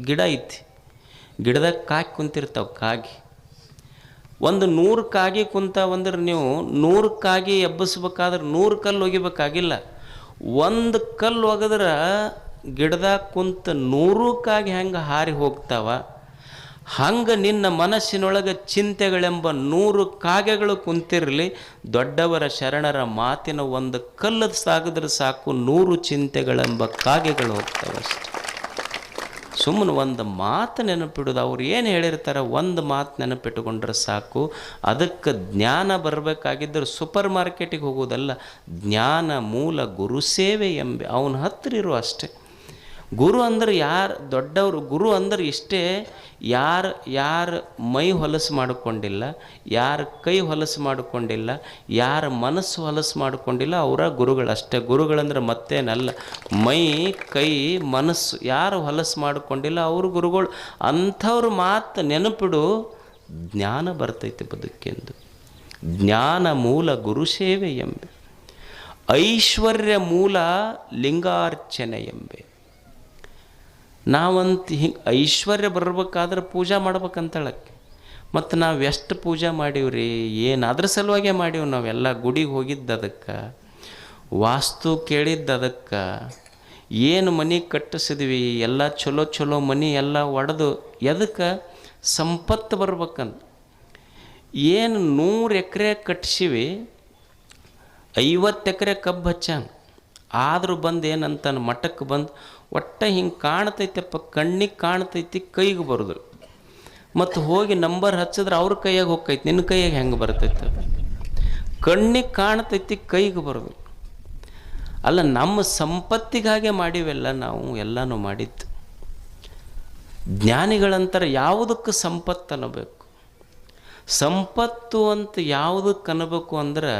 ಗಿಡ ಐತಿ, ಗಿಡದಾಗ ಕಾಗಿ ಕುಂತಿರ್ತಾವೆ. ಕಾಗಿ ಒಂದು 100 ಕಾಗಿ ಕುಂತಾವಂದ್ರೆ ನೀವು 100 ಕಾಗಿ ಎಬ್ಬಿಸ್ಬೇಕಾದ್ರೆ 100 ಕಲ್ಲು ಒಗಿಬೇಕಾಗಿಲ್ಲ. ಒಂದು ಕಲ್ಲು ಒಗೆದ್ರೆ ಗಿಡದಾಗ ಕುಂತ 100 ಕಾಗಿ ಹೆಂಗೆ ಹಾರಿ ಹೋಗ್ತಾವ, ಹಂಗೆ ನಿನ್ನ ಮನಸ್ಸಿನೊಳಗೆ ಚಿಂತೆಗಳೆಂಬ 100 ಕಾಗೆಗಳು ಕುಂತಿರಲಿ. ದೊಡ್ಡವರ ಶರಣರ ಮಾತಿನ ಒಂದು ಕಲ್ಲು ಸಾಗಿದ್ರೆ ಸಾಕು, 100 ಚಿಂತೆಗಳೆಂಬ ಕಾಗೆಗಳು ಹೋಗ್ತಾವಷ್ಟೆ. ಸುಮ್ಮನೆ ಒಂದು ಮಾತು ನೆನಪಿಡೋದು. ಅವ್ರು ಏನು ಹೇಳಿರ್ತಾರೆ ಒಂದು ಮಾತು ನೆನಪಿಟ್ಟುಕೊಂಡ್ರೆ ಸಾಕು. ಅದಕ್ಕೆ ಜ್ಞಾನ ಬರಬೇಕಾಗಿದ್ದರೆ ಸೂಪರ್ ಮಾರ್ಕೆಟಿಗೆ ಹೋಗೋದಲ್ಲ, ಜ್ಞಾನ ಮೂಲ ಗುರು ಸೇವೆ ಎಂಬೆ ಅವನ ಹತ್ತಿರ ಇರೋ ಅಷ್ಟೆ. ಗುರು ಅಂದ್ರೆ ಯಾರು ದೊಡ್ಡವರು, ಗುರು ಅಂದ್ರೆ ಇಷ್ಟೇ, ಯಾರು ಮೈ ಹೊಲಸು ಮಾಡಿಕೊಂಡಿಲ್ಲ, ಯಾರ ಕೈ ಹೊಲಸು ಮಾಡಿಕೊಂಡಿಲ್ಲ, ಯಾರ ಮನಸ್ಸು ಹೊಲಸು ಮಾಡಿಕೊಂಡಿಲ್ಲ ಅವರ ಗುರುಗಳಷ್ಟೇ. ಗುರುಗಳಂದ್ರೆ ಮತ್ತೇನಲ್ಲ, ಮೈ ಕೈ ಮನಸ್ಸು ಯಾರು ಹೊಲಸು ಮಾಡಿಕೊಂಡಿಲ್ಲ ಅವ್ರ ಗುರುಗಳು. ಅಂಥವ್ರ ಮಾತು ನೆನಪಿಡು, ಜ್ಞಾನ ಬರ್ತೈತೆ ಬದುಕೆಂದು. ಜ್ಞಾನ ಮೂಲ ಗುರು ಸೇವೆ ಎಂಬೆ, ಐಶ್ವರ್ಯ ಮೂಲ ಲಿಂಗಾರ್ಚನೆ ಎಂಬೆ. ನಾವಂತ ಹಿಂಗೆ ಐಶ್ವರ್ಯ ಬರಬೇಕಾದ್ರೆ ಪೂಜೆ ಮಾಡ್ಬೇಕಂತಳಕ್ಕೆ. ಮತ್ತು ನಾವು ಎಷ್ಟು ಪೂಜೆ ಮಾಡೀವ್ರಿ, ಏನು ಅದ್ರ ಸಲುವಾಗೇ ಮಾಡೀವಿ ನಾವೆಲ್ಲ. ಗುಡಿಗೆ ಹೋಗಿದ್ದು ಅದಕ್ಕೆ, ವಾಸ್ತು ಕೇಳಿದ್ದು ಅದಕ್ಕೆ, ಏನು ಮನೆ ಕಟ್ಟಿಸಿದ್ವಿ ಎಲ್ಲ ಚಲೋ ಚಲೋ ಮನೆ ಎಲ್ಲ ಒಡೆದು ಎದಕ್ಕೆ ಸಂಪತ್ತು ಬರ್ಬೇಕಂತ. ಏನು 100 ಎಕರೆ ಕಟ್ಟಿಸಿವಿ, 50 ಎಕರೆ ಕಬ್ಬು ಹಚ್ಚಂಗೆ ಆದರೂ ಬಂದು ಏನಂತಾನೆ ಮಠಕ್ಕೆ ಬಂದು ಒಟ್ಟು ಹಿಂಗೆ ಕಾಣ್ತೈತಪ್ಪ, ಕಣ್ಣಿಗೆ ಕಾಣ್ತೈತಿ, ಕೈಗೆ ಬರೋದು. ಮತ್ತು ಹೋಗಿ ನಂಬರ್ ಹಚ್ಚಿದ್ರೆ ಅವ್ರ ಕೈಯಾಗ ಹೋಗ್ತೈತಿ, ನಿನ್ನ ಕೈಯಾಗ ಹೆಂಗೆ ಬರ್ತೈತೆ? ಕಣ್ಣಿಗೆ ಕಾಣ್ತೈತಿ, ಕೈಗೆ ಬರೋದು. ಅಲ್ಲ, ನಮ್ಮ ಸಂಪತ್ತಿಗಾಗೆ ಮಾಡಿವೆಲ್ಲ ನಾವು, ಎಲ್ಲನೂ ಮಾಡಿದ್ದು. ಜ್ಞಾನಿಗಳಂತಾರೆ ಯಾವುದಕ್ಕೆ ಸಂಪತ್ತು ಅನ್ನಬೇಕು. ಸಂಪತ್ತು ಅಂತ ಯಾವುದಕ್ಕೆ ಅನ್ನಬೇಕು ಅಂದ್ರೆ,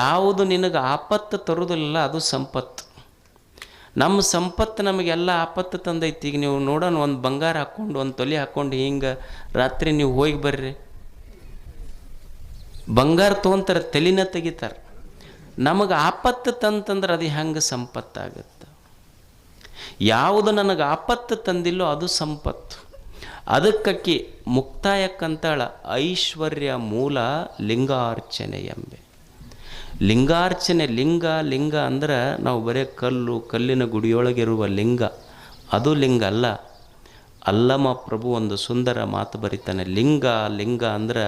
ಯಾವುದು ನಿನಗೆ ಆಪತ್ತು ತರೋದಿಲ್ಲ ಅದು ಸಂಪತ್ತು. ನಮ್ಮ ಸಂಪತ್ತು ನಮಗೆಲ್ಲ ಆಪತ್ತು ತಂದೈತಿ. ಈಗ ನೀವು ನೋಡೋಣ, ಒಂದು ಬಂಗಾರ ಹಾಕ್ಕೊಂಡು ಒಂದು ತೊಲೆ ಹಾಕ್ಕೊಂಡು ಹಿಂಗೆ ರಾತ್ರಿ ನೀವು ಹೋಗಿ ಬರ್ರಿ, ಬಂಗಾರ ತೊಗೊಂತಾರೆ, ತಲೆನ ತೆಗಿತಾರೆ. ನಮಗೆ ಆಪತ್ತು ತಂತಂದ್ರೆ ಅದು ಹೆಂಗೆ ಸಂಪತ್ತಾಗುತ್ತೆ? ಯಾವುದು ನನಗೆ ಆಪತ್ತು ತಂದಿಲ್ಲೋ ಅದು ಸಂಪತ್ತು. ಅದಕ್ಕಕ್ಕೆ ಮುಕ್ತಾಯಕ್ಕಂತಾಳ ಐಶ್ವರ್ಯ ಮೂಲ ಲಿಂಗಾರ್ಚನೆ ಎಂಬೆ. ಲಿಂಗಾರ್ಚನೆ, ಲಿಂಗ ಅಂದ್ರೆ ನಾವು ಬರೀ ಕಲ್ಲಿನ ಗುಡಿಯೊಳಗಿರುವ ಲಿಂಗ, ಅದು ಲಿಂಗ ಅಲ್ಲ. ಅಲ್ಲಮ ಪ್ರಭು ಒಂದು ಸುಂದರ ಮಾತು ಬರೀತಾನೆ, ಲಿಂಗ ಅಂದ್ರೆ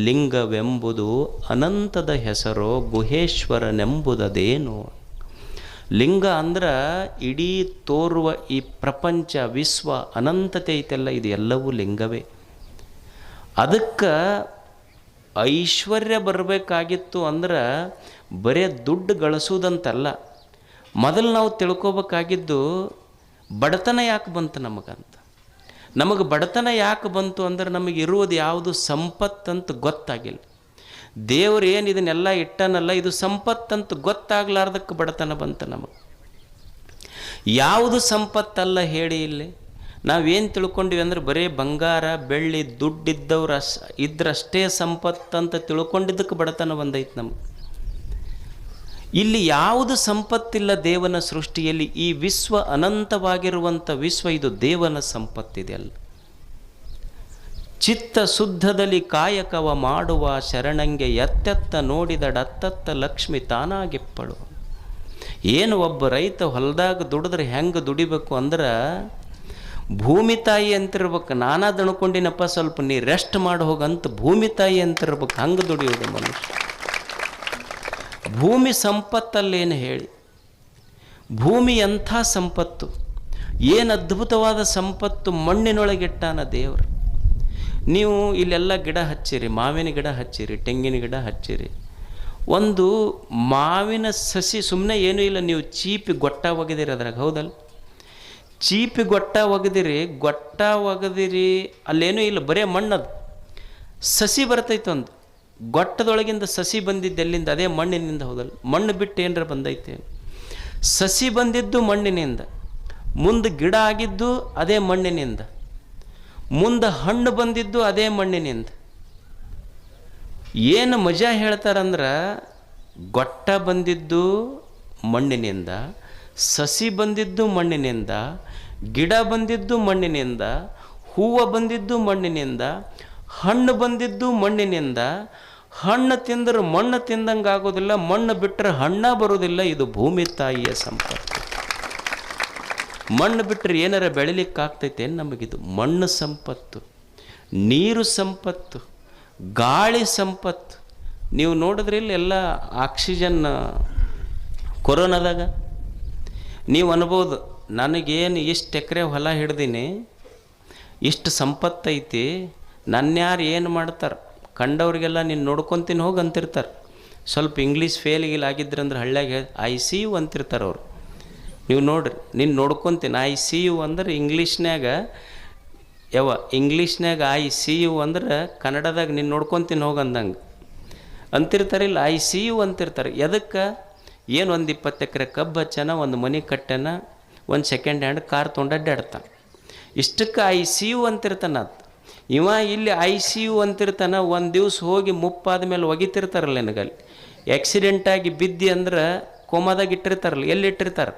ಲಿಂಗವೆಂಬುದು ಅನಂತದ ಹೆಸರೋ ಗುಹೇಶ್ವರನೆಂಬುದದೇನು. ಲಿಂಗ ಅಂದ್ರೆ ಇಡೀ ತೋರುವ ಈ ಪ್ರಪಂಚ ವಿಶ್ವ ಅನಂತತೆ ಐತೆಲ್ಲ, ಇದು ಎಲ್ಲವೂ ಲಿಂಗವೇ. ಅದಕ್ಕೆ ಐಶ್ವರ್ಯ ಬರಬೇಕಾಗಿತ್ತು ಅಂದ್ರೆ ಬರೇ ದುಡ್ಡು ಗಳಿಸೋದಂತಲ್ಲ. ಮೊದಲು ನಾವು ತಿಳ್ಕೊಬೇಕಾಗಿದ್ದು ಬಡತನ ಯಾಕೆ ಬಂತು ನಮಗಂತ. ನಮಗೆ ಬಡತನ ಯಾಕೆ ಬಂತು ಅಂದ್ರೆ ನಮಗೆ ಇರುವುದು ಯಾವುದು ಸಂಪತ್ತಂತ ಗೊತ್ತಾಗಿಲ್ಲ. ದೇವರು ಏನು ಇದನ್ನೆಲ್ಲ ಇಟ್ಟನಲ್ಲ, ಇದು ಸಂಪತ್ತಂತ ಗೊತ್ತಾಗ್ಲಾರ್ದಕ್ಕೆ ಬಡತನ ಬಂತು ನಮಗೆ. ಯಾವುದು ಸಂಪತ್ತಲ್ಲ ಹೇಳಿ ಇಲ್ಲಿ. ನಾವೇನು ತಿಳ್ಕೊಂಡಿವಿ ಅಂದ್ರೆ ಬರೀ ಬಂಗಾರ ಬೆಳ್ಳಿ ದುಡ್ಡಿದ್ದವ್ರು ಇದ್ರಷ್ಟೇ ಸಂಪತ್ತಂತ ತಿಳ್ಕೊಂಡಿದ್ದಕ್ಕೆ ಬಡತನ ಬಂದೈತೆ ನಮಗೆ. ಇಲ್ಲಿ ಯಾವುದು ಸಂಪತ್ತಿಲ್ಲ ದೇವನ ಸೃಷ್ಟಿಯಲ್ಲಿ. ಈ ವಿಶ್ವ ಅನಂತವಾಗಿರುವಂಥ ವಿಶ್ವ, ಇದು ದೇವನ ಸಂಪತ್ತಿದೆಯಲ್ಲ. ಚಿತ್ತ ಶುದ್ಧದಲ್ಲಿ ಕಾಯಕವ ಮಾಡುವ ಶರಣಂಗೆ ಎತ್ತೆತ್ತ ನೋಡಿದಡತ್ತತ್ತ ಲಕ್ಷ್ಮಿ ತಾನಾಗಿಪ್ಪಳು. ಏನು ಒಬ್ಬ ರೈತ ಹೊಲದಾಗ ದುಡಿದ್ರೆ ಹೆಂಗೆ ದುಡಿಬೇಕು ಅಂದ್ರೆ, ಭೂಮಿ ತಾಯಿ ಅಂತಿರ್ಬೇಕು. ನಾನಾ ದಣ್ಕೊಂಡಿನಪ್ಪ, ಸ್ವಲ್ಪ ನೀ ರೆಸ್ಟ್ ಮಾಡಿ ಹೋಗಂತ ಭೂಮಿ ತಾಯಿ ಅಂತಿರ್ಬೇಕು. ಹಂಗೆ ದುಡಿಯೋದು ಮನುಷ್ಯ. ಭೂಮಿ ಸಂಪತ್ತಲ್ಲೇನು ಹೇಳಿ, ಭೂಮಿ ಎಂಥ ಸಂಪತ್ತು, ಏನು ಅದ್ಭುತವಾದ ಸಂಪತ್ತು ಮಣ್ಣಿನೊಳಗಿಟ್ಟಾನ ದೇವರು. ನೀವು ಇಲ್ಲೆಲ್ಲ ಗಿಡ ಹಚ್ಚಿರಿ, ಮಾವಿನ ಗಿಡ ಹಚ್ಚಿರಿ, ತೆಂಗಿನ ಗಿಡ ಹಚ್ಚಿರಿ. ಒಂದು ಮಾವಿನ ಸಸಿ ಸುಮ್ಮನೆ ಏನೂ ಇಲ್ಲ, ನೀವು ಚೀಪಿ ಗೊಟ್ಟ ಒಗೆದಿರಿ ಅದ್ರಾಗ, ಹೌದಲ್ಲ? ಚೀಪಿ ಗೊಟ್ಟ ಒಗೆದಿರಿ ಅಲ್ಲೇನೂ ಇಲ್ಲ, ಬರೇ ಮಣ್ಣದು. ಸಸಿ ಬರ್ತೈತೆ, ಒಂದು ಗೊಟ್ಟದೊಳಗಿಂದ ಸಸಿ ಬಂದಿದ್ದು ಎಲ್ಲಿಂದ? ಅದೇ ಮಣ್ಣಿನಿಂದ, ಹೌದಲ್ಲ? ಮಣ್ಣು ಬಿಟ್ಟು ಏನರ ಬಂದೈತೆ? ಸಸಿ ಬಂದಿದ್ದು ಮಣ್ಣಿನಿಂದ, ಮುಂದೆ ಗಿಡ ಆಗಿದ್ದು ಅದೇ ಮಣ್ಣಿನಿಂದ, ಮುಂದೆ ಹಣ್ಣು ಬಂದಿದ್ದು ಅದೇ ಮಣ್ಣಿನಿಂದ. ಏನು ಮಜಾ ಹೇಳ್ತಾರಂದ್ರೆ, ಗೊಟ್ಟ ಬಂದಿದ್ದು ಮಣ್ಣಿನಿಂದ, ಸಸಿ ಬಂದಿದ್ದು ಮಣ್ಣಿನಿಂದ, ಗಿಡ ಬಂದಿದ್ದು ಮಣ್ಣಿನಿಂದ, ಹೂವು ಬಂದಿದ್ದು ಮಣ್ಣಿನಿಂದ, ಹಣ್ಣು ಬಂದಿದ್ದು ಮಣ್ಣಿನಿಂದ. ಹಣ್ಣು ತಿಂದ್ರೆ ಮಣ್ಣು ತಿಂದಂಗೆ ಆಗೋದಿಲ್ಲ, ಮಣ್ಣು ಬಿಟ್ಟರೆ ಹಣ್ಣ ಬರೋದಿಲ್ಲ. ಇದು ಭೂಮಿ ತಾಯಿಯ ಸಂಪತ್ತು. ಮಣ್ಣು ಬಿಟ್ಟರೆ ಏನಾರ ಬೆಳಿಲಿಕ್ಕಾಗ್ತೈತೆ ನಮಗಿದು? ಮಣ್ಣು ಸಂಪತ್ತು, ನೀರು ಸಂಪತ್ತು, ಗಾಳಿ ಸಂಪತ್ತು. ನೀವು ನೋಡಿದ್ರೆ ಇಲ್ಲಿ ಎಲ್ಲ ಆಕ್ಸಿಜನ್ ಕೊರೋನಾದಾಗ ನೀವು ಅನ್ಬೋದು, ನನಗೇನು ಇಷ್ಟು ಎಕರೆ ಹೊಲ ಹಿಡ್ದೀನಿ, ಇಷ್ಟು ಸಂಪತ್ತೈತಿ, ನನ್ಯಾರು ಏನು ಮಾಡ್ತಾರೆ? ಕಂಡವ್ರಿಗೆಲ್ಲ ನೀನು ನೋಡ್ಕೊತೀನಿ ಹೋಗಿ ಅಂತಿರ್ತಾರೆ. ಸ್ವಲ್ಪ ಇಂಗ್ಲೀಷ್ ಫೇಲ್ ಆಗಿದ್ರಂದ್ರೆ ಹಳ್ಳ್ಯಾಗ ICU ಅಂತಿರ್ತಾರೆ ಅವರು. ನೀವು ನೋಡ್ರಿ, ನೀನು ನೋಡ್ಕೊತೀನಿ. ICU ಅಂದ್ರೆ ಇಂಗ್ಲೀಷ್ನ್ಯಾಗ ಇಂಗ್ಲೀಷ್ನ್ಯಾಗ ICU ಅಂದ್ರೆ ಕನ್ನಡದಾಗ ನೀನು ನೋಡ್ಕೊತೀನಿ ಹೋಗಿ ಅಂದಂಗೆ ಅಂತಿರ್ತಾರೆ. ಇಲ್ಲ ICU ಅಂತಿರ್ತಾರೆ. ಎದಕ್ಕೆ? ಏನು ಒಂದು 20 ಎಕರೆ ಕಬ್ಬು ಹಚ್ಚನ, ಒಂದು ಮನೆ ಕಟ್ಟನ, ಒಂದು ಸೆಕೆಂಡ್ ಹ್ಯಾಂಡ್ ಕಾರ್ ತೊಗೊಂಡು ಅಡ್ಡಾಡ್ತಾನೆ. ಇಷ್ಟಕ್ಕೆ ICU ಅಂತಿರ್ತಾನೆ. ಅದು ಇವ ಇಲ್ಲಿ ICU ಅಂತಿರ್ತಾನೆ. ಒಂದು ದಿವ್ಸ ಹೋಗಿ ಮುಪ್ಪಾದ ಮೇಲೆ ಒಗಿತಿರ್ತಾರಲ್ಲ, ನನಗಲ್ಲಿ ಆಕ್ಸಿಡೆಂಟಾಗಿ ಬಿದ್ದಿ ಅಂದ್ರೆ ಕೋಮಾದಾಗ ಇಟ್ಟಿರ್ತಾರಲ್ಲ, ಎಲ್ಲಿ ಇಟ್ಟಿರ್ತಾರೆ?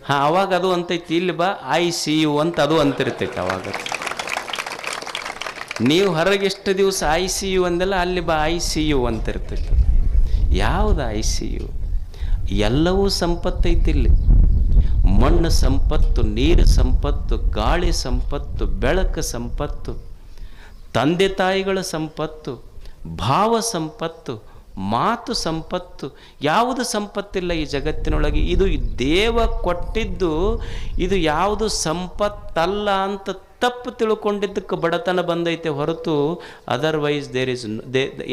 ಹಾಂ, ಅವಾಗ ಅದು ಅಂತೈತಿ, ಇಲ್ಲಿ ಬಾ ICU ಅಂತ ಅದು ಅಂತಿರ್ತೈತಿ. ಅವಾಗ ನೀವು ಹೊರಗೆ ಎಷ್ಟು ದಿವಸ ICU ಅಂದೆಲ್ಲ, ಅಲ್ಲಿ ಬಾ ICU ಅಂತಿರ್ತೈತಿ. ಯಾವುದು ICU? ಎಲ್ಲವೂ ಸಂಪತ್ತೈತಿ ಇಲ್ಲಿ. ಮಣ್ಣು ಸಂಪತ್ತು, ನೀರು ಸಂಪತ್ತು, ಗಾಳಿ ಸಂಪತ್ತು, ಬೆಳಕು ಸಂಪತ್ತು, ತಂದೆ ತಾಯಿಗಳ ಸಂಪತ್ತು, ಭಾವ ಸಂಪತ್ತು, ಮಾತು ಸಂಪತ್ತು. ಯಾವುದು ಸಂಪತ್ತಿಲ್ಲ ಈ ಜಗತ್ತಿನೊಳಗೆ. ಇದು ದೇವ ಕೊಟ್ಟಿದ್ದು. ಇದು ಯಾವುದು ಸಂಪತ್ತಲ್ಲ ಅಂತ ತಪ್ಪು ತಿಳ್ಕೊಂಡಿದ್ದಕ್ಕೆ ಬಡತನ ಬಂದೈತೆ ಹೊರತು ಅದರ್ವೈಸ್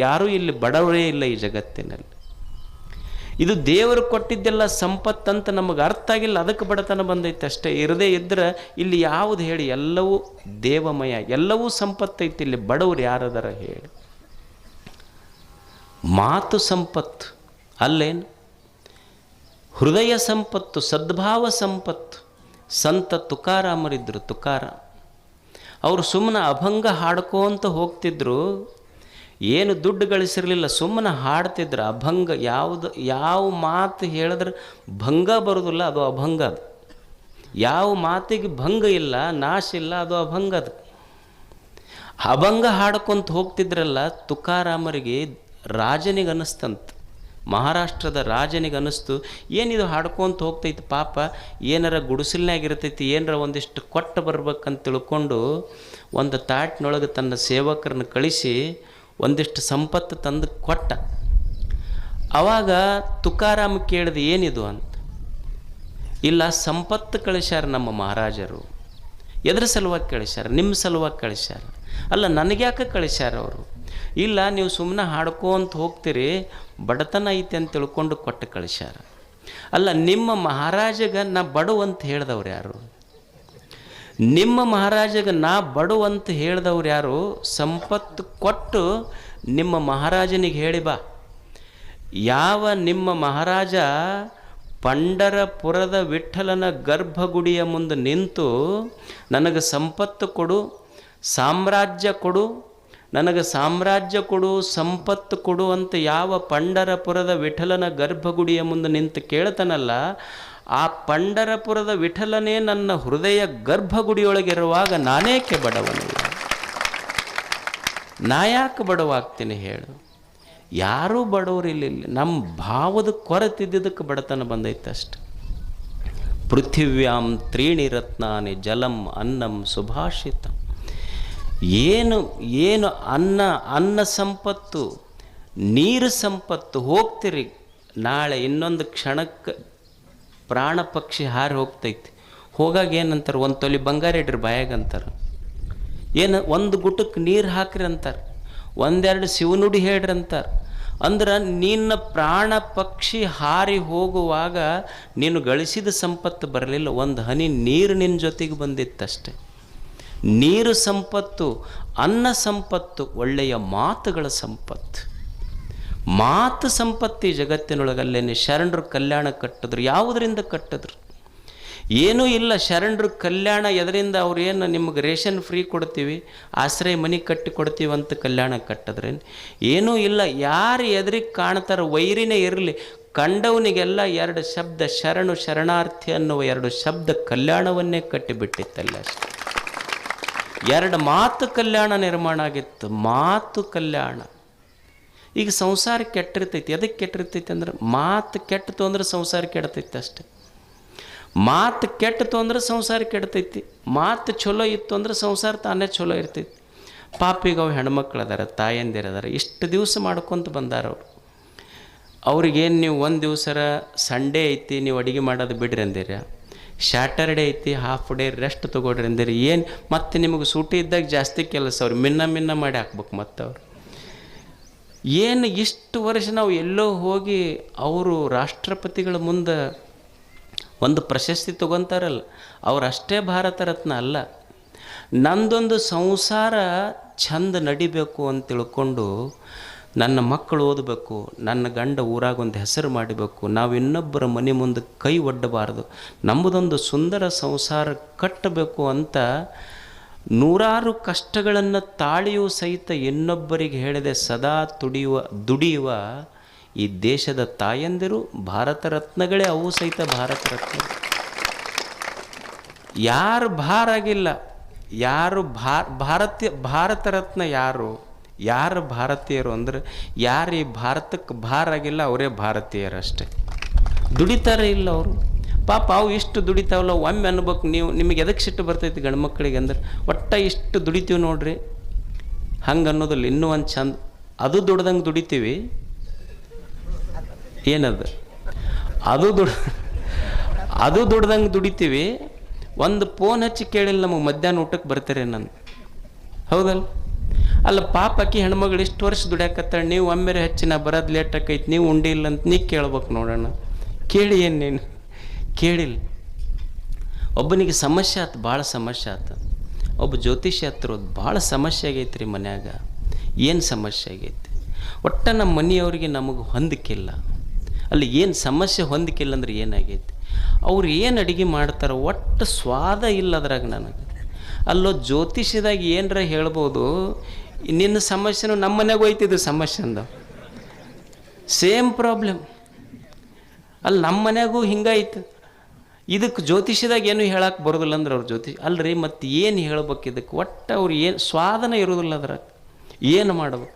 ಯಾರೂ ಇಲ್ಲಿ ಬಡವರೇ ಇಲ್ಲ ಈ ಜಗತ್ತಿನಲ್ಲಿ. ಇದು ದೇವರು ಕೊಟ್ಟಿದ್ದೆಲ್ಲ ಸಂಪತ್ತಂತ ನಮಗೆ ಅರ್ಥ ಆಗಿಲ್ಲ, ಅದಕ್ಕೆ ಬಡತನ ಬಂದೈತೆ ಅಷ್ಟೇ. ಇರದೇ ಇದ್ರೆ ಇಲ್ಲಿ ಯಾವುದು ಹೇಳಿ? ಎಲ್ಲವೂ ದೇವಮಯ, ಎಲ್ಲವೂ ಸಂಪತ್ತೈತಿ. ಇಲ್ಲಿ ಬಡವರು ಯಾರದಾರ ಹೇಳಿ? ಮಾತು ಸಂಪತ್ತು ಅಲ್ಲೇನು? ಹೃದಯ ಸಂಪತ್ತು, ಸದ್ಭಾವ ಸಂಪತ್ತು. ಸಂತ ತುಕಾರಾಮರಿದ್ದರು. ತುಕಾರಾಮ್ ಅವರು ಸುಮ್ಮನೆ ಅಭಂಗ ಹಾಡ್ಕೋಂತ ಹೋಗ್ತಿದ್ರು. ಏನು ದುಡ್ಡು ಗಳಿಸಿರಲಿಲ್ಲ, ಸುಮ್ಮನೆ ಹಾಡ್ತಿದ್ರು ಅಭಂಗ. ಯಾವ ಮಾತು ಹೇಳಿದ್ರೆ ಭಂಗ ಬರೋದಿಲ್ಲ, ಅದು ಅಭಂಗ. ಅದು ಯಾವ ಮಾತಿಗೆ ಭಂಗ ಇಲ್ಲ, ನಾಶ ಇಲ್ಲ, ಅದು ಅಭಂಗ. ಅದು ಅಭಂಗ ಹಾಡ್ಕೊಂತ ಹೋಗ್ತಿದ್ರಲ್ಲ. ತುಕಾರಾಮರಿಗೆ ರಾಜನಿಗೆ ಅನ್ನಿಸ್ತಂತ, ಮಹಾರಾಷ್ಟ್ರದ ರಾಜನಿಗೆ ಅನ್ನಿಸ್ತು, ಏನಿದು ಹಾಡ್ಕೊಂತ ಹೋಗ್ತೈತಿ ಪಾಪ, ಏನಾರ ಗುಡಿಸಲ್ನಾಗಿರ್ತೈತಿ, ಏನಾರ ಒಂದಿಷ್ಟು ಕೊಟ್ಟು ಬರ್ಬೇಕಂತ ತಿಳ್ಕೊಂಡು ಒಂದು ತಾಟ್ನೊಳಗೆ ತನ್ನ ಸೇವಕರನ್ನು ಕಳಿಸಿ ಒಂದಿಷ್ಟು ಸಂಪತ್ತು ತಂದು ಕೊಟ್ಟ. ಆವಾಗ ತುಕಾರಾಮ್ ಕೇಳಿದ, ಏನಿದು ಅಂತ. ಇಲ್ಲ, ಸಂಪತ್ತು ಕಳಿಸ್ಯಾರ ನಮ್ಮ ಮಹಾರಾಜರು. ಎದ್ರ ಸಲುವಾಗಿ ಕಳಿಸ್ಯಾರ? ನಿಮ್ಮ ಸಲುವಾಗಿ ಕಳಿಸ್ಯಾರ. ಅಲ್ಲ, ನನಗ್ಯಾಕೆ ಕಳಿಸ್ಯಾರ ಅವರು? ಇಲ್ಲ, ನೀವು ಸುಮ್ಮನೆ ಹಾಡ್ಕೊಂತ ಹೋಗ್ತೀರಿ, ಬಡತನ ಐತೆ ಅಂತ ತಿಳ್ಕೊಂಡು ಕೊಟ್ಟು ಕಳಿಸ್ಯಾರ. ಅಲ್ಲ, ನಿಮ್ಮ ಮಹಾರಾಜಗ ನಾ ಬಡವಂತ ಹೇಳ್ದವ್ರು ಯಾರು? ನಿಮ್ಮ ಮಹಾರಾಜಗ ನಾ ಬಡವಂತ ಹೇಳ್ದವ್ರು ಯಾರು? ಸಂಪತ್ತು ಕೊಟ್ಟು ನಿಮ್ಮ ಮಹಾರಾಜನಿಗೆ ಹೇಳಿ ಬಾ. ಯಾವ ನಿಮ್ಮ ಮಹಾರಾಜ ಪಂಢರಪುರದ ವಿಠ್ಠಲನ ಗರ್ಭಗುಡಿಯ ಮುಂದೆ ನಿಂತು ನನಗೆ ಸಂಪತ್ತು ಕೊಡು, ಸಾಮ್ರಾಜ್ಯ ಕೊಡು, ನನಗೆ ಸಾಮ್ರಾಜ್ಯ ಕೊಡು, ಸಂಪತ್ತು ಕೊಡು ಅಂತ ಯಾವ ಪಂಢರಪುರದ ವಿಠ್ಠಲನ ಗರ್ಭಗುಡಿಯ ಮುಂದೆ ನಿಂತು ಕೇಳ್ತಾನಲ್ಲ, ಆ ಪಂಢರಪುರದ ವಿಠಲನೇ ನನ್ನ ಹೃದಯ ಗರ್ಭಗುಡಿಯೊಳಗಿರುವಾಗ ನಾನೇಕೆ ಬಡವನು? ನಾ ಯಾಕೆ ಬಡವಾಗ್ತೀನಿ ಹೇಳು? ಯಾರೂ ಬಡವರಿಲ್ಲ. ನಮ್ಮ ಭಾವದ ಕೊರತಿದ್ದಕ್ಕೆ ಬಡತನ ಬಂದೈತೆ ಅಷ್ಟೆ. ಪೃಥಿವ್ಯಾಂ ತ್ರೀಣಿ ರತ್ನಾನಿ ಜಲಂ ಅನ್ನಂ ಸುಭಾಷಿತಂ. ಏನು ಅನ್ನ ಸಂಪತ್ತು, ನೀರು ಸಂಪತ್ತು. ಹೋಗ್ತಿರಿ, ನಾಳೆ ಇನ್ನೊಂದು ಕ್ಷಣಕ್ಕೆ ಪ್ರಾಣ ಪಕ್ಷಿ ಹಾರಿ ಹೋಗ್ತೈತಿ. ಹೋಗಾಗ ಏನಂತಾರೆ? ಒಂದು ತೊಲಿ ಬಂಗಾರ ಇಡ್ರಿ ಬಾಯಾಗಂತಾರೆ. ಏನು ಒಂದು ಗುಟಕ್ಕೆ ನೀರು ಹಾಕ್ರಿ ಅಂತಾರೆ, ಒಂದೆರಡು ಶಿವನುಡಿ ಹೇಳ್ರಿ ಅಂತಾರೆ. ಅಂದ್ರೆ ನಿನ್ನ ಪ್ರಾಣ ಪಕ್ಷಿ ಹಾರಿ ಹೋಗುವಾಗ ನೀನು ಗಳಿಸಿದ ಸಂಪತ್ತು ಬರಲಿಲ್ಲ, ಒಂದು ಹನಿ ನೀರು ನಿನ್ನ ಜೊತೆಗೆ ಬಂದಿತ್ತಷ್ಟೆ. ನೀರು ಸಂಪತ್ತು, ಅನ್ನ ಸಂಪತ್ತು, ಒಳ್ಳೆಯ ಮಾತುಗಳ ಸಂಪತ್ತು. ಮಾತು ಸಂಪತ್ತಿ ಜಗತ್ತಿನೊಳಗಲ್ಲೇನೆ. ಶರಣರು ಕಲ್ಯಾಣ ಕಟ್ಟಿದ್ರು. ಯಾವುದರಿಂದ ಕಟ್ಟಿದ್ರು? ಏನೂ ಇಲ್ಲ. ಶರಣರು ಕಲ್ಯಾಣ ಎದರಿಂದ? ಅವ್ರು ಏನು ನಿಮಗೆ ರೇಷನ್ ಫ್ರೀ ಕೊಡ್ತೀವಿ, ಆಶ್ರಯ ಮನೆ ಕಟ್ಟಿ ಕೊಡ್ತೀವಿ ಅಂತ ಕಲ್ಯಾಣ ಕಟ್ಟಿದ್ರೇನು? ಏನೂ ಇಲ್ಲ. ಯಾರು ಎದುರಿಗೆ ಕಾಣ್ತಾರೆ, ವೈರಿನೇ ಇರಲಿ, ಕಂಡವನಿಗೆಲ್ಲ 2 ಶಬ್ದ ಶರಣು ಶರಣಾರ್ಥಿ ಅನ್ನುವ 2 ಶಬ್ದ ಕಲ್ಯಾಣವನ್ನೇ ಕಟ್ಟಿಬಿಟ್ಟಿತ್ತಲ್ಲ ಅಷ್ಟೆ. 2 ಮಾತು ಕಲ್ಯಾಣ ನಿರ್ಮಾಣ ಆಗಿತ್ತು, ಮಾತು ಕಲ್ಯಾಣ. ಈಗ ಸಂಸಾರ ಕೆಟ್ಟಿರ್ತೈತಿ. ಎದಕ್ಕೆ ಕೆಟ್ಟಿರ್ತೈತಿ ಅಂದ್ರೆ ಮಾತು ಕೆಟ್ಟಿತು ಅಂದ್ರೆ ಸಂಸಾರ ಕೆಡ್ತೈತಿ ಅಷ್ಟೆ. ಮಾತು ಕೆಟ್ಟಿತು ಅಂದ್ರೆ ಸಂಸಾರ ಕೆಡ್ತೈತಿ. ಮಾತು ಚಲೋ ಇತ್ತು ಅಂದ್ರೆ ಸಂಸಾರ ತಾನೇ ಚಲೋ ಇರ್ತೈತಿ. ಪಾಪಿಗೆ ಅವು ಹೆಣ್ಮಕ್ಳು ಅದಾರ, ತಾಯಂದಿರದಾರ, ಇಷ್ಟು ದಿವಸ ಮಾಡ್ಕೊತ ಬಂದಾರ ಅವರು. ಅವ್ರಿಗೇನು ನೀವು ಒಂದು ದಿವಸರ ಸಂಡೇ ಐತಿ ನೀವು ಅಡುಗೆ ಮಾಡೋದು ಬಿಡ್ರಿ ಅಂದಿರ, ಸ್ಯಾಟರ್ಡೇ ಐತಿ ಹಾಫ್ ಡೇ ರೆಸ್ಟ್ ತೊಗೊಳ್ರಿ ಅಂದಿರಿ. ಏನು ಮತ್ತೆ ನಿಮಗೆ ಸೂಟಿ ಇದ್ದಾಗ ಜಾಸ್ತಿ ಕೆಲಸ ಅವ್ರು ಮಿನ್ನ ಮಾಡಿ ಹಾಕ್ಬೇಕು. ಮತ್ತು ಅವ್ರು ಏನು ಇಷ್ಟು ವರ್ಷ ನಾವು ಎಲ್ಲೋ ಹೋಗಿ ಅವರು ರಾಷ್ಟ್ರಪತಿಗಳ ಮುಂದೆ ಒಂದು ಪ್ರಶಸ್ತಿ ತೊಗೊತಾರಲ್ಲ, ಅವರಷ್ಟೇ ಭಾರತ ರತ್ನ ಅಲ್ಲ. ನಂದೊಂದು ಸಂಸಾರ ಚಂದ ನಡಿಬೇಕು ಅಂತ ತಿಳ್ಕೊಂಡು ನನ್ನ ಮಕ್ಕಳು ಓದಬೇಕು, ನನ್ನ ಗಂಡ ಊರಾಗ ಒಂದು ಹೆಸರು ಮಾಡಬೇಕು, ನಾವು ಇನ್ನೊಬ್ಬರ ಮನೆ ಮುಂದೆ ಕೈ ಒಡ್ಡಬಾರ್ದು, ನಮ್ಮದೊಂದು ಸುಂದರ ಸಂಸಾರ ಕಟ್ಟಬೇಕು ಅಂತ ನೂರಾರು ಕಷ್ಟಗಳನ್ನು ತಾಳಿಯೂ ಸಹಿತ ಇನ್ನೊಬ್ಬರಿಗೆ ಹೇಳದೆ ಸದಾ ದುಡಿಯುವ ಈ ದೇಶದ ತಾಯಂದಿರು ಭಾರತ ರತ್ನಗಳೇ. ಅವು ಸಹಿತ ಭಾರತ ರತ್ನ. ಯಾರು ಭಾರಾಗಿಲ್ಲ, ಯಾರು ಭಾರತ ರತ್ನ ಯಾರು ಭಾರತೀಯರು ಅಂದ್ರೆ ಯಾರು ಈ ಭಾರತಕ್ಕೆ ಭಾರಾಗಿಲ್ಲ ಅವರೇ ಭಾರತೀಯರು ಅಷ್ಟೇ. ದುಡಿತಾರೆ ಇಲ್ಲ ಅವರು ಪಾಪ. ಅವು ಇಷ್ಟು ದುಡಿತಾವಲ್ಲ, ಒಮ್ಮೆ ಅನ್ಬೇಕು ನೀವು, ನಿಮಗೆ ಎದಕ್ಕೆ ಸಿಟ್ಟು ಬರ್ತೈತಿ ಗಂಡು ಮಕ್ಕಳಿಗೆ ಅಂದ್ರೆ ಒಟ್ಟ ಇಷ್ಟು ದುಡಿತೀವಿ ನೋಡ್ರಿ ಹಂಗೆ ಅನ್ನೋದಿಲ್ಲ. ಇನ್ನೂ ಒಂದು ಚಂದ ಅದು ದುಡ್ದಂಗೆ ದುಡಿತೀವಿ. ಏನದು ಅದು ದುಡ್ದಂಗೆ ದುಡಿತೀವಿ. ಒಂದು ಫೋನ್ ಹಚ್ಚಿ ಕೇಳಿಲ್ಲ ನಮಗೆ ಮಧ್ಯಾಹ್ನ ಊಟಕ್ಕೆ ಬರ್ತಾರೆ ನಾನು, ಹೌದಲ್ಲ? ಅಲ್ಲ ಪಾಪ ಆಕಿ ಹೆಣ್ಮಗಳು ಇಷ್ಟು ವರ್ಷ ದುಡ್ಯಾಕತ್ತಾಳೆ, ನೀವು ಒಮ್ಮೆರೆ ಹಚ್ಚಿ ನಾ ಬರೋದು ಲೇಟ್ ಆಕೈತಿ, ನೀವು ಉಂಡಿಲ್ಲ ಅಂತ ನೀ ಕೇಳ್ಬೇಕು ನೋಡೋಣ. ಕೇಳಿ ಏನು ನೀನು ಕೇಳಿಲ್ಲ. ಒಬ್ಬನಿಗೆ ಸಮಸ್ಯೆ ಆಯ್ತು, ಭಾಳ ಸಮಸ್ಯೆ ಆಯ್ತು. ಒಬ್ಬ ಜ್ಯೋತಿಷ್ಯ ಹತ್ರ ಭಾಳ ಸಮಸ್ಯೆ ಆಗೈತೆ ರೀ ಮನ್ಯಾಗ. ಏನು ಸಮಸ್ಯೆ ಆಗೈತಿ? ಒಟ್ಟು ನಮ್ಮ ಮನೆಯವ್ರಿಗೆ ನಮಗೆ ಹೊಂದಿಕಿಲ್ಲ. ಅಲ್ಲಿ ಏನು ಸಮಸ್ಯೆ ಹೊಂದಿಕಿಲ್ಲ ಅಂದ್ರೆ ಏನಾಗೈತಿ? ಅವ್ರು ಏನು ಅಡುಗೆ ಮಾಡ್ತಾರೆ ಒಟ್ಟು ಸ್ವಾದ ಇಲ್ಲ ಅದ್ರಾಗ ನನಗೆ. ಅಲ್ಲೋ ಜ್ಯೋತಿಷ್ಯದಾಗ ಏನರ ಹೇಳ್ಬೋದು, ನಿನ್ನ ಸಮಸ್ಯೆನೂ ನಮ್ಮ ಮನೆಗೆ ಹೋಯ್ತಿದ್ದು ಸಮಸ್ಯೆ ಅಂದ ಸೇಮ್ ಪ್ರಾಬ್ಲಮ್. ಅಲ್ಲಿ ನಮ್ಮ ಮನೆಯಾಗೂ ಹಿಂಗಾಯ್ತು. ಇದಕ್ಕೆ ಜ್ಯೋತಿಷ್ಯದಾಗ ಏನು ಹೇಳಕ್ಕೆ ಬರೋದಿಲ್ಲ ಅಂದ್ರೆ ಅವ್ರು ಜ್ಯೋತಿಷ್ ಅಲ್ರಿ. ಮತ್ತು ಏನು ಹೇಳ್ಬೇಕು ಇದಕ್ಕೆ? ಒಟ್ಟು ಅವ್ರು ಏನು ಸ್ವಾದನ ಇರೋದಿಲ್ಲ ಅದ್ರಾಗ. ಏನು ಮಾಡ್ಬೇಕು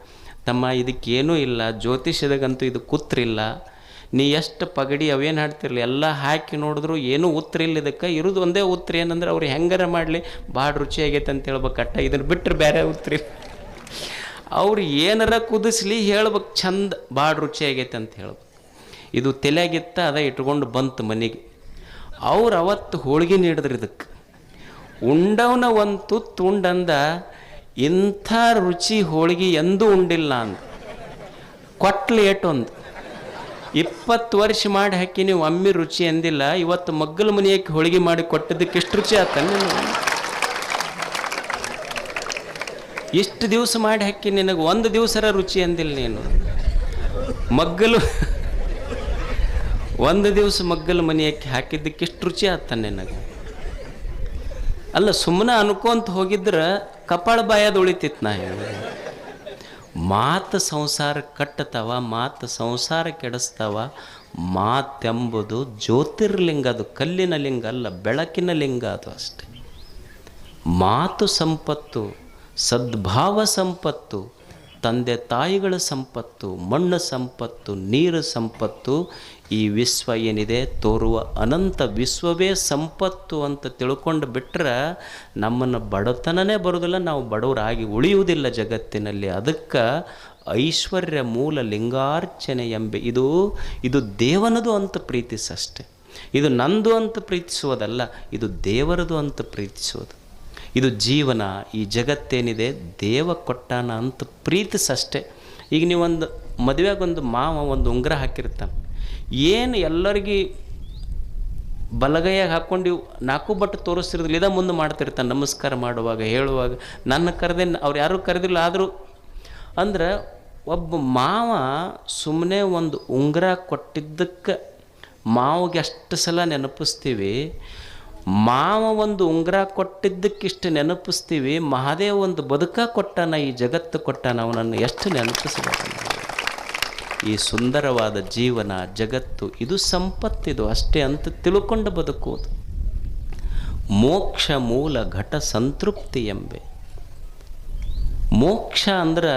ತಮ್ಮ? ಇದಕ್ಕೇನೂ ಇಲ್ಲ. ಜ್ಯೋತಿಷ್ಯದಾಗಂತೂ ಇದು ಕೂತ್ರಿಲ್ಲ. ನೀ ಎಷ್ಟು ಪಗಡಿ ಅವೇನು ಹಾಡ್ತಿರ್ಲಿ ಎಲ್ಲ ಹಾಕಿ ನೋಡಿದ್ರು ಏನೂ ಉತ್ತರ ಇಲ್ಲ. ಇದಕ್ಕೆ ಇರೋದು ಒಂದೇ ಉತ್ತರ ಏನಂದ್ರೆ ಅವ್ರು ಹೆಂಗಾರ ಮಾಡಲಿ ಭಾಳ ರುಚಿಯಾಗೈತೆ ಅಂತ ಹೇಳ್ಬೇಕು ಅಟ್ಟ. ಇದನ್ನು ಬಿಟ್ಟರೆ ಬೇರೆ ಉತ್ತರ ಇಲ್ಲ. ಅವ್ರು ಏನಾರ ಕುದಿಸ್ಲಿ ಹೇಳ್ಬೇಕು ಚಂದ ಭಾಳ ರುಚಿಯಾಗೈತೆ ಅಂತ ಹೇಳ್ಬೇಕು. ಇದು ತಲೆಯಾಗಿತ್ತ ಅದ ಇಟ್ಕೊಂಡು ಬಂತು ಮನೆಗೆ. ಅವ್ರು ಅವತ್ತು ಹೋಳಿಗೆ ನೀಡಿದ್ರು ಇದಕ್ಕೆ. ಉಂಡವನ ಒಂದು ತುತ್ತು ಉಂಡಂದ ಇಂಥ ರುಚಿ ಹೋಳಿಗೆ ಎಂದೂ ಉಂಡಿಲ್ಲ ಅಂದ. ಕೊಟ್ಲು ಏಟೊಂದು 20 ವರ್ಷ ಮಾಡಿ ಹಾಕಿ ನೀವು ಒಮ್ಮೆ ರುಚಿ ಅಂದಿಲ್ಲ. ಇವತ್ತು ಮಗ್ಗಲ ಮನೆಯಕ್ಕೆ ಹೋಳಿಗೆ ಮಾಡಿ ಕೊಟ್ಟಿದ್ದಕ್ಕೆ ಎಷ್ಟು ರುಚಿ ಆತಂದ್ರೆ ಇಷ್ಟು ದಿವಸ ಮಾಡಿ ಹಾಕಿ ನಿನಗೆ ಒಂದು ದಿವಸರ ರುಚಿ ಅಂದಿಲ್ಲ ನೀನು. ಮಗ್ಗಲು ಒಂದು ದಿವಸ ಮಗ್ಗಲ ಮನೆಯಕ್ಕೆ ಹಾಕಿದ್ದಕ್ಕೆ ಎಷ್ಟು ರುಚಿ ಆತ ನಿನಗೆ. ಅಲ್ಲ ಸುಮ್ಮನೆ ಅನ್ಕೊಂತ ಹೋಗಿದ್ರೆ ಕಪಾಳ ಬಾಯದ ಉಳಿತಿತ್ತು. ನಾ ಹೇಳಿ ಮಾತು ಸಂಸಾರ ಕಟ್ಟತಾವ, ಮಾತು ಸಂಸಾರ ಕೆಡಿಸ್ತಾವ. ಮಾತೆಂಬುದು ಜ್ಯೋತಿರ್ಲಿಂಗ, ಅದು ಕಲ್ಲಿನ ಲಿಂಗ ಅಲ್ಲ, ಬೆಳಕಿನ ಲಿಂಗ ಅದು ಅಷ್ಟೆ. ಮಾತು ಸಂಪತ್ತು, ಸದ್ಭಾವ ಸಂಪತ್ತು, ತಂದೆ ತಾಯಿಗಳ ಸಂಪತ್ತು, ಮಣ್ಣು ಸಂಪತ್ತು, ನೀರು ಸಂಪತ್ತು. ಈ ವಿಶ್ವ ಏನಿದೆ ತೋರುವ ಅನಂತ ವಿಶ್ವವೇ ಸಂಪತ್ತು ಅಂತ ತಿಳ್ಕೊಂಡು ಬಿಟ್ಟರೆ ನಮ್ಮನ್ನು ಬಡತನನೇ ಬರೋದಿಲ್ಲ, ನಾವು ಬಡವರಾಗಿ ಉಳಿಯುವುದಿಲ್ಲ ಜಗತ್ತಿನಲ್ಲಿ. ಅದಕ್ಕೆ ಐಶ್ವರ್ಯ ಮೂಲ ಲಿಂಗಾರ್ಚನೆ ಎಂಬೆ ಇದು ದೇವನದು ಅಂತ ಪ್ರೀತಿಸಷ್ಟೆ. ಇದು ನಂದು ಅಂತ ಪ್ರೀತಿಸುವುದಲ್ಲ, ಇದು ದೇವರದು ಅಂತ ಪ್ರೀತಿಸುವುದು. ಇದು ಜೀವನ, ಈ ಜಗತ್ತೇನಿದೆ ದೇವ ಕೊಟ್ಟಾನ ಅಂತ ಪ್ರೀತಿಸಷ್ಟೆ. ಈಗ ನೀವೊಂದು ಮದುವೆಗೊಂದು ಮಾವ ಒಂದು ಉಂಗುರ ಹಾಕಿರ್ತಾನೆ, ಏನು ಎಲ್ಲರಿಗೆ ಬಲಗೈಯಾಗ ಹಾಕ್ಕೊಂಡು 4 ಬಟ್ಟು ತೋರಿಸ್ತಿರೋದಿಲ್ಲ, ಇದ ಮುಂದೆ ಮಾಡ್ತಿರ್ತಾನೆ ನಮಸ್ಕಾರ ಮಾಡುವಾಗ ಹೇಳುವಾಗ. ನನ್ನ ಕರೆದೆ ಅವ್ರು ಯಾರೂ ಕರೆದಿಲ್ಲ ಆದರೂ ಅಂದ್ರೆ ಒಬ್ಬ ಮಾವ ಸುಮ್ಮನೆ ಒಂದು ಉಂಗುರ ಕೊಟ್ಟಿದ್ದಕ್ಕೆ ಮಾವಿಗೆ ಅಷ್ಟು ಸಲ ನೆನಪಿಸ್ತೀವಿ. ಮಾವ ಒಂದು ಉಂಗುರ ಕೊಟ್ಟಿದ್ದಕ್ಕಿಷ್ಟು ನೆನಪಿಸ್ತೀವಿ. ಮಹಾದೇವ ಒಂದು ಬದುಕ ಕೊಟ್ಟಾನ, ಈ ಜಗತ್ತು ಕೊಟ್ಟಾನ, ಅವನನ್ನು ಎಷ್ಟು ನೆನಪಿಸ್ಬೇಕು. ಈ ಸುಂದರವಾದ ಜೀವನ ಜಗತ್ತು ಇದು ಸಂಪತ್ತಿದು ಅಷ್ಟೇ ಅಂತ ತಿಳ್ಕೊಂಡು ಬದುಕುವುದು. ಮೋಕ್ಷ ಮೂಲ ಘಟ ಸಂತೃಪ್ತಿ ಎಂಬೆ. ಮೋಕ್ಷ ಅಂದ್ರೆ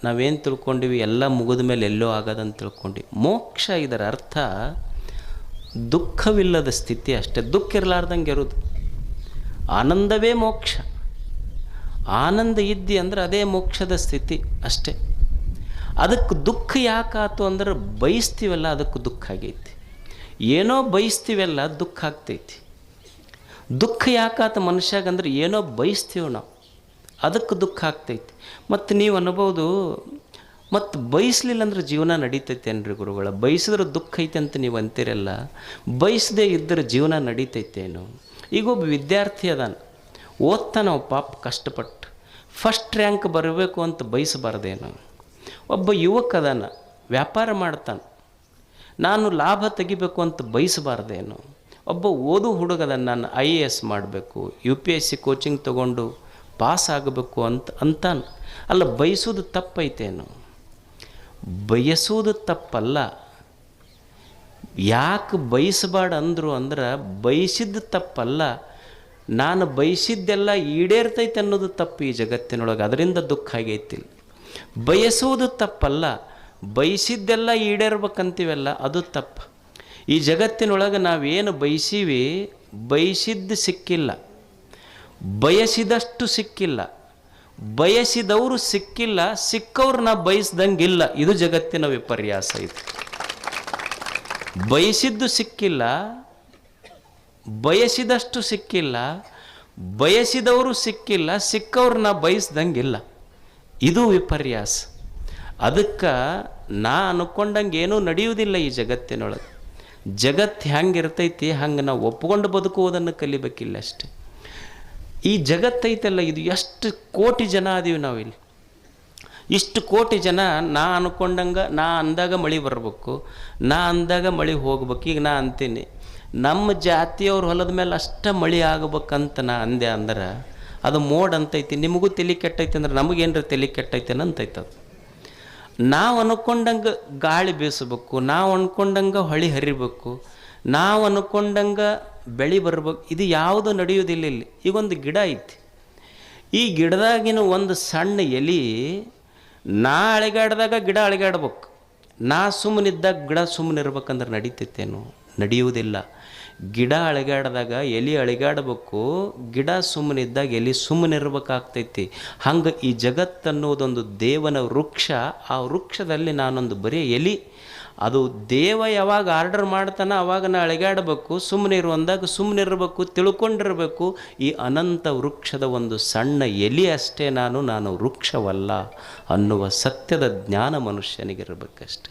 ನಾವೇನು ತಿಳ್ಕೊಂಡಿವಿ, ಎಲ್ಲ ಮುಗಿದ ಮೇಲೆ ಎಲ್ಲೋ ಆಗೋದಂತ ತಿಳ್ಕೊಂಡು. ಮೋಕ್ಷ ಇದರ ಅರ್ಥ ದುಃಖವಿಲ್ಲದ ಸ್ಥಿತಿ ಅಷ್ಟೇ, ದುಃಖ ಇರಲಾರ್ದಂಗೆ ಇರೋದು. ಆನಂದವೇ ಮೋಕ್ಷ. ಆನಂದ ಇದ್ದಿ ಅಂದ್ರೆ ಅದೇ ಮೋಕ್ಷದ ಸ್ಥಿತಿ ಅಷ್ಟೇ. ಅದಕ್ಕೆ ದುಃಖ ಯಾಕಾತು ಅಂದ್ರೆ ಬಯಸ್ತೀವಲ್ಲ, ಅದಕ್ಕೆ ದುಃಖ ಆಗೈತಿ. ಏನೋ ಬಯಸ್ತೀವಲ್ಲ, ದುಃಖ ಆಗ್ತೈತಿ. ದುಃಖ ಯಾಕಾತ ಮನುಷ್ಯಾಗಂದ್ರೆ ಏನೋ ಬಯಸ್ತೀವಿ ನಾವು, ಅದಕ್ಕೆ ದುಃಖ ಆಗ್ತೈತಿ. ಮತ್ತು ನೀವು ಅನ್ಬೋದು, ಮತ್ತು ಬಯಸಲಿಲ್ಲ ಅಂದ್ರೆ ಜೀವನ ನಡೀತೈತೆ ಏನ್ರಿ ಗುರುಗಳ? ಬಯಸಿದ್ರೆ ದುಃಖ ಐತೆ ಅಂತ ನೀವು ಅಂತೀರಲ್ಲ, ಬಯಸದೇ ಇದ್ದರೆ ಜೀವನ ನಡೀತೈತೇನು? ಈಗ ಒಬ್ಬ ವಿದ್ಯಾರ್ಥಿ ಅದಾನ, ಓದ್ತಾನವ ಪಾಪ ಕಷ್ಟಪಟ್ಟು, ಫಸ್ಟ್ ರ್ಯಾಂಕ್ ಬರಬೇಕು ಅಂತ ಬಯಸಬಾರ್ದೇನು? ಒಬ್ಬ ಯುವಕ ಅದಾನ, ವ್ಯಾಪಾರ ಮಾಡ್ತಾನೆ, ನಾನು ಲಾಭ ತೆಗಿಬೇಕು ಅಂತ ಬಯಸಬಾರ್ದೇನು? ಒಬ್ಬ ಓದು ಹುಡುಗದ, ನಾನು IAS ಮಾಡಬೇಕು, UPSC ಕೋಚಿಂಗ್ ತೊಗೊಂಡು ಪಾಸ್ ಆಗಬೇಕು ಅಂತಾನೆ. ಅಲ್ಲ, ಬಯಸೋದು ತಪ್ಪೈತೇನು? ಬಯಸೋದು ತಪ್ಪಲ್ಲ. ಯಾಕೆ ಬಯಸಬಾರ್ದು ಅಂದರು ಅಂದ್ರೆ, ಬಯಸಿದ್ದು ತಪ್ಪಲ್ಲ, ನಾನು ಬಯಸಿದ್ದೆಲ್ಲ ಈಡೇರ್ತೈತೆ ಅನ್ನೋದು ತಪ್ಪು ಈ ಜಗತ್ತಿನೊಳಗೆ. ಅದರಿಂದ ದುಃಖ ಆಗೈತಿ. ಬಯಸೋದು ತಪ್ಪಲ್ಲ, ಬಯಸಿದ್ದೆಲ್ಲ ಈಡೇರ್ಬೇಕಂತೀವಲ್ಲ ಅದು ತಪ್ಪು. ಈ ಜಗತ್ತಿನೊಳಗೆ ನಾವೇನು ಬಯಸೀವಿ, ಬಯಸಿದ್ದು ಸಿಕ್ಕಿಲ್ಲ, ಬಯಸಿದಷ್ಟು ಸಿಕ್ಕಿಲ್ಲ, ಬಯಸಿದವರು ಸಿಕ್ಕಿಲ್ಲ, ಸಿಕ್ಕವ್ರು ನಾ ಬಯಸ್ದಂಗಿಲ್ಲ. ಇದು ಜಗತ್ತಿನ ವಿಪರ್ಯಾಸ. ಇದು ಬಯಸಿದ್ದು ಸಿಕ್ಕಿಲ್ಲ, ಬಯಸಿದಷ್ಟು ಸಿಕ್ಕಿಲ್ಲ, ಬಯಸಿದವರು ಸಿಕ್ಕಿಲ್ಲ, ಸಿಕ್ಕವ್ರು ನಾ ಬಯಸ್ದಂಗಿಲ್ಲ. ಇದು ವಿಪರ್ಯಾಸ. ಅದಕ್ಕೆ ನಾ ಅನ್ಕೊಂಡಂಗೆ ಏನೂ ನಡೆಯುವುದಿಲ್ಲ ಈ ಜಗತ್ತಿನೊಳಗೆ. ಜಗತ್ತು ಹೆಂಗಿರ್ತೈತಿ ಹಂಗೆ ನಾವು ಒಪ್ಕೊಂಡು ಬದುಕುವುದನ್ನು ಕಲಿಬೇಕಿಲ್ಲ ಅಷ್ಟೆ. ಈ ಜಗತ್ತೈತಲ್ಲ, ಇದು ಎಷ್ಟು ಕೋಟಿ ಜನ ಅದೀವಿ ನಾವಿಲ್ಲಿ. ಇಷ್ಟು ಕೋಟಿ ಜನ ನಾ ಅನ್ಕೊಂಡಂಗೆ, ನಾ ಅಂದಾಗ ಮಳೆ ಬರಬೇಕು, ನಾ ಅಂದಾಗ ಮಳೆ ಹೋಗ್ಬೇಕು. ಈಗ ನಾ ಅಂತೀನಿ, ನಮ್ಮ ಜಾತಿಯವ್ರ ಹೊಲದ ಮೇಲೆ ಅಷ್ಟೇ ಮಳೆ ಆಗ್ಬೇಕಂತ ನಾ ಅಂದೆ ಅಂದ್ರೆ ಅದು ಮೋಡ್ ಅಂತೈತಿ. ನಿಮಗೂ ತಲೆ ಕೆಟ್ಟೈತೆ ಅಂದ್ರೆ ನಮಗೇನ್ರ ತಲೆ ಕೆಟ್ಟೈತೇನ ಅಂತೈತದು. ನಾವು ಅನ್ಕೊಂಡಂಗೆ ಗಾಳಿ ಬೀಸಬೇಕು, ನಾವು ಅನ್ಕೊಂಡಂಗೆ ಹೊಳೆ ಹರಿಬೇಕು, ನಾವು ಅನ್ಕೊಂಡಂಗೆ ಬೆಳೆ ಬರ್ಬೇಕು. ಇದು ಯಾವುದು ನಡೆಯೋದಿಲ್ಲ ಇಲ್ಲಿ. ಈಗೊಂದು ಗಿಡ ಐತಿ, ಈ ಗಿಡದಾಗಿನ ಒಂದು ಸಣ್ಣ ಎಲೆ, ನಾ ಅಳಿಗಾಡ್ದಾಗ ಗಿಡ ಅಳಿಗಾಡ್ಬೇಕು, ನಾ ಸುಮ್ಮನಿದ್ದಾಗ ಗಿಡ ಸುಮ್ಮನೆ ಇರ್ಬೇಕಂದ್ರೆ ನಡೀತೈತೇನು? ನಡೆಯುವುದಿಲ್ಲ. ಗಿಡ ಅಳಿಗಾಡ್ದಾಗ ಎಲೆ ಅಳಿಗಾಡಬೇಕು, ಗಿಡ ಸುಮ್ಮನಿದ್ದಾಗ ಎಲೆ ಸುಮ್ಮನೆ ಇರ್ಬೇಕಾಗ್ತೈತಿ. ಹಂಗೆ ಈ ಜಗತ್ತನ್ನೋದೊಂದು ದೇವನ ವೃಕ್ಷ. ಆ ವೃಕ್ಷದಲ್ಲಿ ನಾನೊಂದು ಬರೀ ಎಲೆ. ಅದು ದೇವ ಯಾವಾಗ ಆರ್ಡರ್ ಮಾಡ್ತಾನೆ ಅವಾಗ ನಾ ಅಳಿಗಾಡಬೇಕು, ಸುಮ್ಮನೆ ಇರುವಂದಾಗ ಸುಮ್ಮನೆ ಇರಬೇಕು, ತಿಳ್ಕೊಂಡಿರಬೇಕು. ಈ ಅನಂತ ವೃಕ್ಷದ ಒಂದು ಸಣ್ಣ ಎಲೆ ಅಷ್ಟೇ ನಾನು ವೃಕ್ಷವಲ್ಲ ಅನ್ನುವ ಸತ್ಯದ ಜ್ಞಾನ ಮನುಷ್ಯನಿಗಿರಬೇಕಷ್ಟೆ.